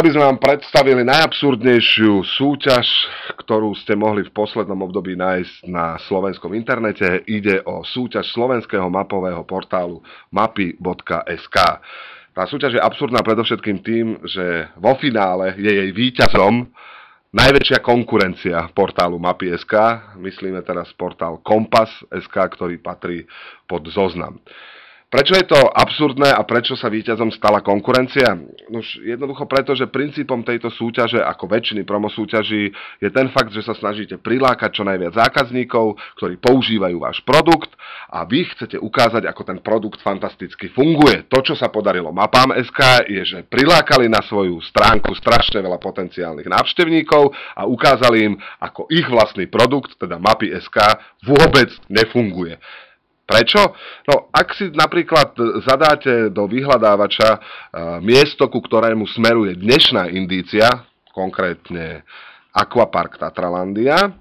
aby sme vám predstavili najabsurdnejšiu súťaž, ktorú ste mohli v poslednom období nájsť na slovenskom internete. Ide o súťaž slovenského mapového portálu mapy.sk. Tá súťaž je absurdná predovšetkým tým, že vo finále je jej víťazom najväčšia konkurencia portálu Mapy.sk. Myslíme teraz portál Kompas.sk, ktorý patrí pod Zoznam. Prečo je to absurdné a prečo sa víťazom stala konkurencia? Už jednoducho preto, že princípom tejto súťaže, ako väčšiny promosúťaží, je ten fakt, že sa snažíte prilákať čo najviac zákazníkov, ktorí používajú váš produkt a vy chcete ukázať, ako ten produkt fantasticky funguje. To, čo sa podarilo Mapám.sk, je, že prilákali na svoju stránku strašne veľa potenciálnych návštevníkov a ukázali im, ako ich vlastný produkt, teda Mapy.sk, vôbec nefunguje. Prečo? No, ak si napríklad zadáte do vyhľadávača miesto, ku ktorému smeruje dnešná indícia, konkrétne Aquapark Tatralandia,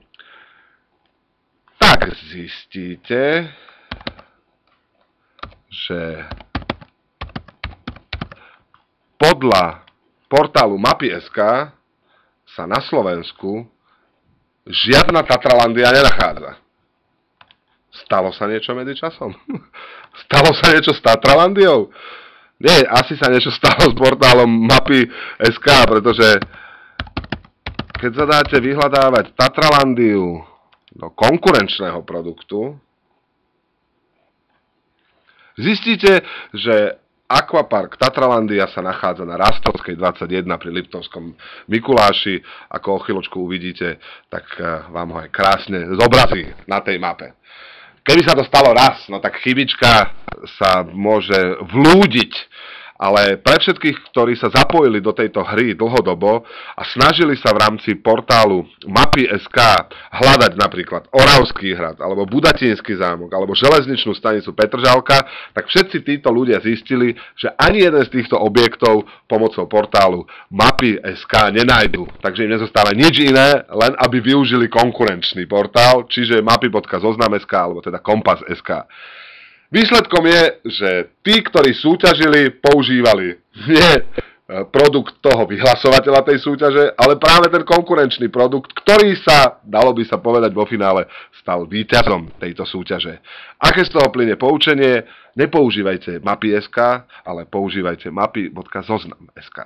tak zistíte, že podľa portálu Mapy.sk sa na Slovensku žiadna Tatralandia nenachádza. Stalo sa niečo medzi časom? Stalo sa niečo s Tatralandiou? Nie, asi sa niečo stalo s portálom Mapy.sk, pretože keď zadáte vyhľadávať Tatralandiu do konkurenčného produktu, zistíte, že Aquapark Tatralandia sa nachádza na Rastovskej 21 pri Liptovskom Mikuláši. Ako o chvíľočku uvidíte, tak vám ho aj krásne zobrazí na tej mape. Keby sa to stalo raz, no tak chybička sa môže vlúdiť, ale pre všetkých, ktorí sa zapojili do tejto hry dlhodobo a snažili sa v rámci portálu Mapy.sk hľadať napríklad Oravský hrad, alebo Budatínsky zámok, alebo železničnú stanicu Petržalka, tak všetci títo ľudia zistili, že ani jeden z týchto objektov pomocou portálu Mapy.sk nenájdu. Takže im nezostáva nič iné, len aby využili konkurenčný portál, čiže mapy.zoznam.sk alebo teda Kompas.sk. Výsledkom je, že tí, ktorí súťažili, používali nie produkt toho vyhlasovateľa tej súťaže, ale práve ten konkurenčný produkt, ktorý sa, dalo by sa povedať vo finále, stal víťazom tejto súťaže. Aké z toho plyne poučenie? Nepoužívajte Mapy.sk, ale používajte mapy.zoznam.sk.